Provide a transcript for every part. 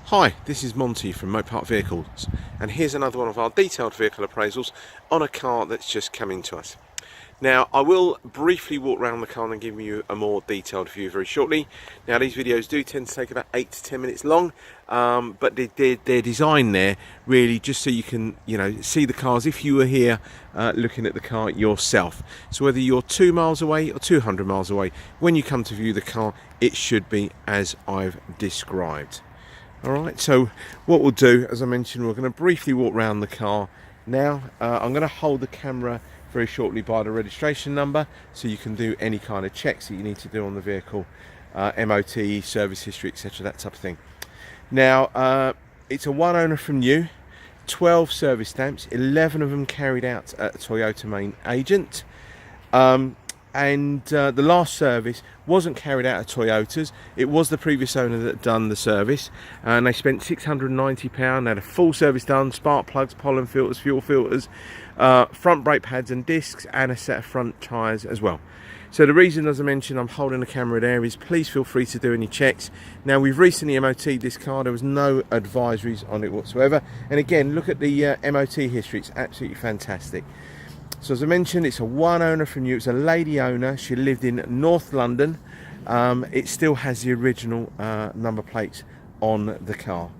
Hi, this is Monty from Mopart Vehicles, and here's another one of our detailed vehicle appraisals on a car that's just come into us. Now, I will briefly walk around the car and give you a more detailed view very shortly. Now, these videos do tend to take about 8 to 10 minutes long, but they're designed there really just so you can, see the cars if you were here looking at the car yourself. So whether you're 2 miles away or 200 miles away, when you come to view the car, it should be as I've described. Alright, so what we'll do, as I mentioned, we're going to briefly walk around the car now. I'm going to hold the camera very shortly by the registration number so you can do any kind of checks that you need to do on the vehicle, MOT, service history, etc., that type of thing. Now, it's a one owner from new, 12 service stamps, 11 of them carried out at a Toyota main agent. And the last service wasn't carried out at Toyota's. It was the previous owner that done the service, and they spent £690. They had a full service done, spark plugs, pollen filters, fuel filters, front brake pads and discs, and a set of front tyres as well. So the reason, as I mentioned, I'm holding the camera there is please feel free to do any checks. Now, we've recently MOT'd this car. There was no advisories on it whatsoever, and again, look at the MOT history. It's absolutely fantastic. So as I mentioned, it's a one owner from new. It's a lady owner. She lived in North London. It still has the original number plates on the car.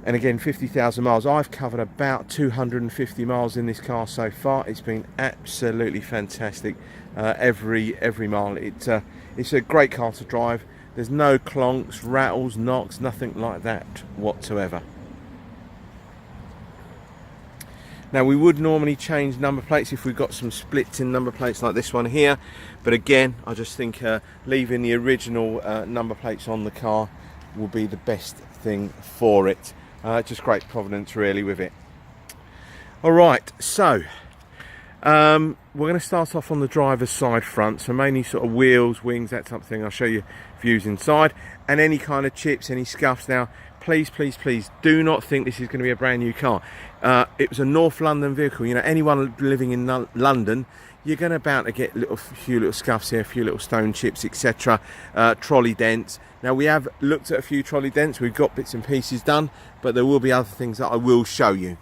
And again, 50,000 miles. I've covered about 250 miles in this car so far. It's been absolutely fantastic. Every mile. It's a great car to drive. There's no clonks, rattles, knocks, nothing like that whatsoever. Now, we would normally change number plates if we've got some splits in number plates like this one here, but again, I just think leaving the original number plates on the car will be the best thing for it. Just great provenance really with it. Alright, so we're going to start off on the driver's side front, so mainly sort of wheels, wings, that type of thing. I'll show you views inside, and any kind of chips, any scuffs. Now, please do not think this is going to be a brand new car. It was a North London vehicle. Anyone living in London, you're going to bound to get a few little scuffs here, a few little stone chips, etc. Trolley dents. Now, we have looked at a few trolley dents. We've got bits and pieces done, but there will be other things that I will show you.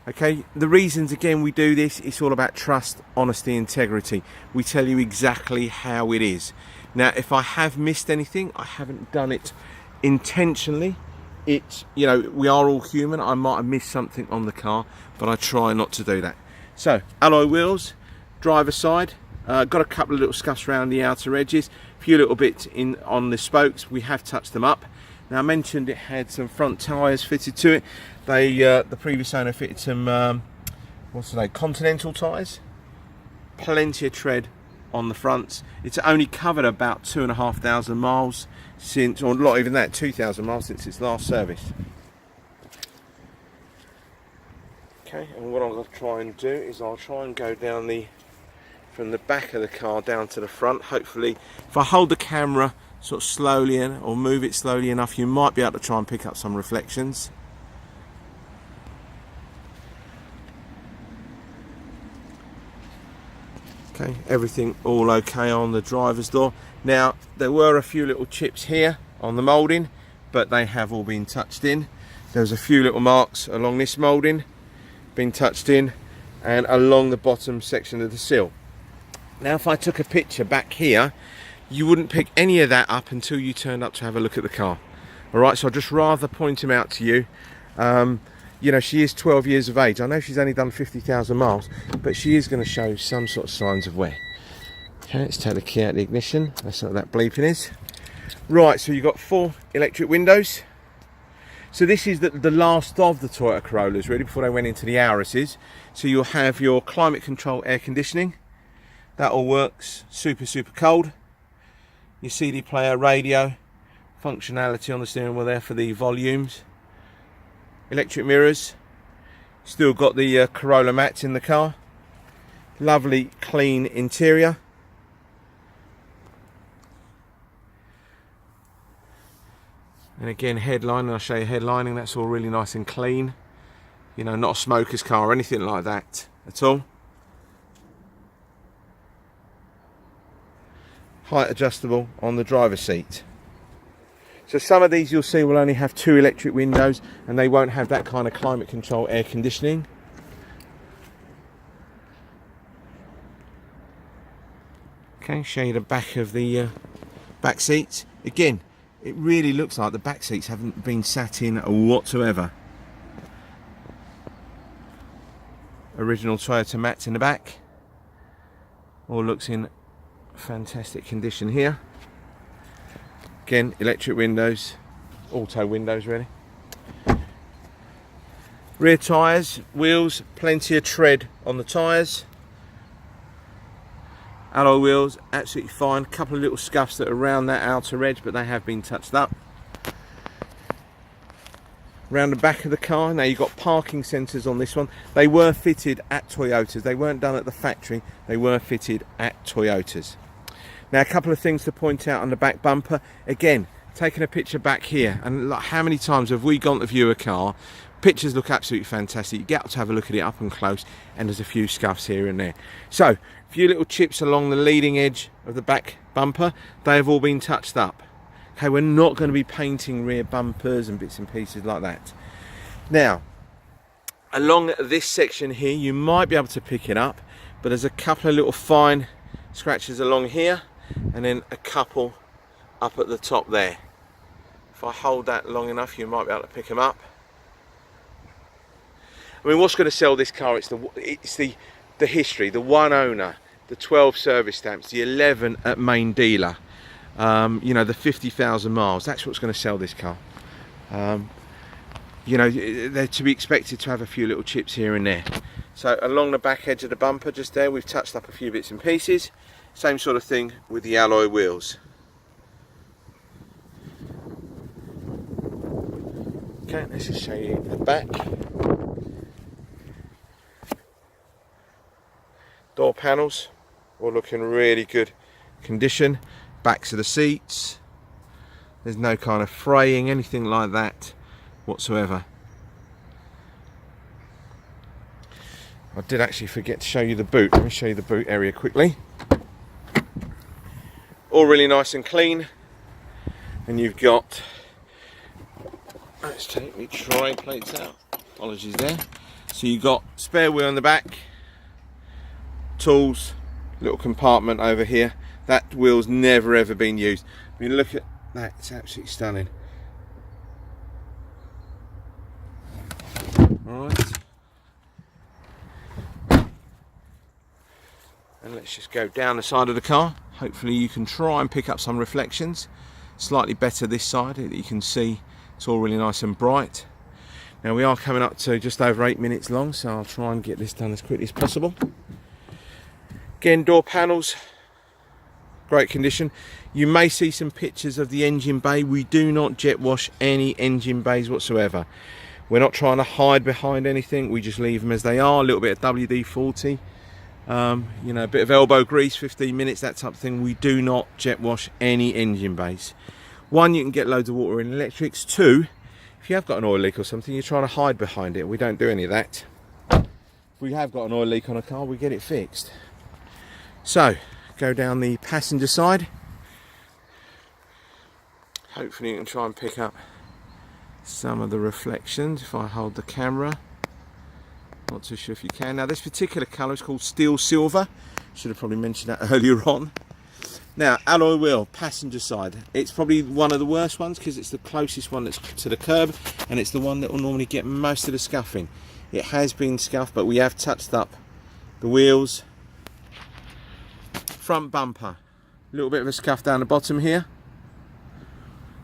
Okay, the reasons again we do this, it's all about trust, honesty, integrity. We tell you exactly how it is. Now, if I have missed anything, I haven't done it intentionally. It's, we are all human. I might have missed something on the car, but I try not to do that. So, alloy wheels, driver side, got a couple of little scuffs around the outer edges, a few little bits in on the spokes. We have touched them up. Now, I mentioned it had some front tyres fitted to it. The previous owner fitted some Continental tyres. Plenty of tread on the fronts. It's only covered about 2,500 miles since, or not even that, 2,000 miles since its last service. Okay, and what I'm going to try and do is I'll try and go down from the back of the car down to the front. Hopefully, if I hold the camera sort of slowly or move it slowly enough, you might be able to try and pick up some reflections. Okay, everything all okay on the driver's door. Now, there were a few little chips here on the moulding, but they have all been touched in. There's a few little marks along this moulding, been touched in, and along the bottom section of the sill. Now, if I took a picture back here, you wouldn't pick any of that up until you turned up to have a look at the car. Alright, so I'd just rather point them out to you. She is 12 years of age. I know she's only done 50,000 miles, but she is going to show some sort of signs of wear. Okay, let's take the key out of the ignition. That's what that bleeping is. Right, so you've got 4 electric windows. So this is the last of the Toyota Corollas, really, before they went into the Aurises. So you'll have your climate control air conditioning. That all works super cold. Your CD player, radio, functionality on the steering wheel there for the volumes. Electric mirrors. Still got the Corolla mats in the car. Lovely clean interior. And again, headlining, I'll show you headlining. That's all really nice and clean. Not a smoker's car or anything like that at all. height adjustable on the driver's seat. So some of these you'll see will only have 2 electric windows, and they won't have that kind of climate control air conditioning. Okay, show you the back of the back seats. Again, it really looks like the back seats haven't been sat in whatsoever. Original Toyota mats in the back. All looks in fantastic condition here. Again, electric windows, auto windows really. Rear tyres, wheels, plenty of tread on the tyres. Alloy wheels, absolutely fine. Couple of little scuffs that are around that outer edge, but they have been touched up. Around the back of the car, now you've got parking sensors on this one. They were fitted at Toyotas. They weren't done at the factory. They were fitted at Toyotas. Now, a couple of things to point out on the back bumper. Again, taking a picture back here, and like, how many times have we gone to view a car? Pictures look absolutely fantastic. You get to have a look at it up and close, and there's a few scuffs here and there. So, a few little chips along the leading edge of the back bumper. They have all been touched up. Okay, we're not going to be painting rear bumpers and bits and pieces like that. Now, along this section here, you might be able to pick it up, but there's a couple of little fine scratches along here, and then a couple up at the top there. If I hold that long enough, you might be able to pick them up. I mean, what's going to sell this car? It's the history, the one owner, the 12 service stamps, the 11 at main dealer, you know, the 50,000 miles. That's what's going to sell this car. You know, they're to be expected to have a few little chips here and there. So along the back edge of the bumper just there, we've touched up a few bits and pieces. Same sort of thing with the alloy wheels. Okay, let's just show you the back. Door panels, all looking really good condition. Backs of the seats. There's no kind of fraying, anything like that whatsoever. I did actually forget to show you the boot. Let me show you the boot area quickly. All really nice and clean. And you've got, let's take me tray plates out. Apologies there. So you've got spare wheel on the back, tools, little compartment over here. That wheel's never ever been used. I mean, look at that, it's absolutely stunning. Alright. And let's just go down the side of the car. Hopefully you can try and pick up some reflections. Slightly better this side, that you can see it's all really nice and bright. Now we are coming up to just over 8 minutes long, so I'll try and get this done as quickly as possible. Again, door panels, great condition. You may see some pictures of the engine bay. We do not jet wash any engine bays whatsoever. We're not trying to hide behind anything. We just leave them as they are. A little bit of WD-40, you know, a bit of elbow grease, 15 minutes, that type of thing. We do not jet wash any engine bays. One, you can get loads of water in electrics. Two, if you have got an oil leak or something, you're trying to hide behind it. We don't do any of that. If we have got an oil leak on a car, we get it fixed. So, go down the passenger side. Hopefully you can try and pick up some of the reflections if I hold the camera. Not too sure if you can. Now this particular colour is called steel silver. Should have probably mentioned that earlier on. Now, alloy wheel, passenger side. It's probably one of the worst ones because it's the closest one that's to the curb, and it's the one that will normally get most of the scuffing. It has been scuffed, but we have touched up the wheels. Front bumper, a little bit of a scuff down the bottom here.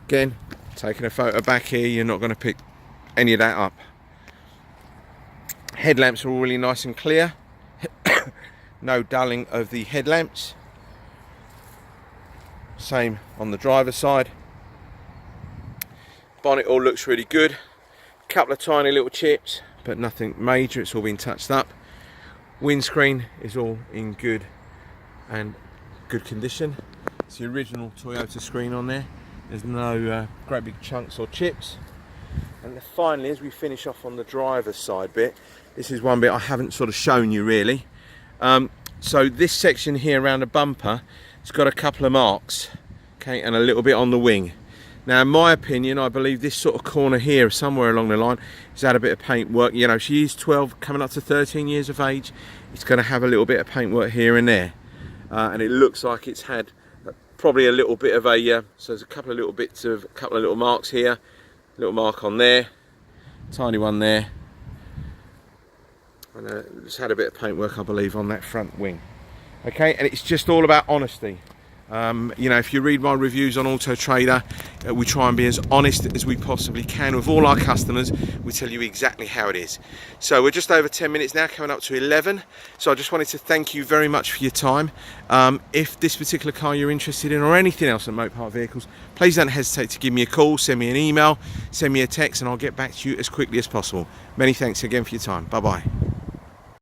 Again, taking a photo back here, you're not going to pick any of that up. Headlamps are all really nice and clear. No dulling of the headlamps. Same on the driver's side. Bonnet all looks really good. A couple of tiny little chips, but nothing major. It's all been touched up. Windscreen is all in good condition. It's the original Toyota screen on there. There's no great big chunks or chips. And then finally, as we finish off on the driver's side bit, this is one bit I haven't sort of shown you really. So this section here around the bumper, it's got a couple of marks, okay, and a little bit on the wing. Now, in my opinion, I believe this sort of corner here, somewhere along the line, has had a bit of paint work. You know, she is 12, coming up to 13 years of age. It's going to have a little bit of paint work here and there. And it looks like it's had probably a little bit of a, so there's a couple of little marks here, little mark on there, tiny one there. And it's had a bit of paint work, I believe, on that front wing. Okay, and it's just all about honesty. You know, if you read my reviews on Auto Trader, we try and be as honest as we possibly can with all our customers. We tell you exactly how it is. So we're just over 10 minutes now, coming up to 11. So I just wanted to thank you very much for your time. If this particular car you're interested in, or anything else on Mopar vehicles, please don't hesitate to give me a call, send me an email, send me a text, and I'll get back to you as quickly as possible. Many thanks again for your time. Bye bye.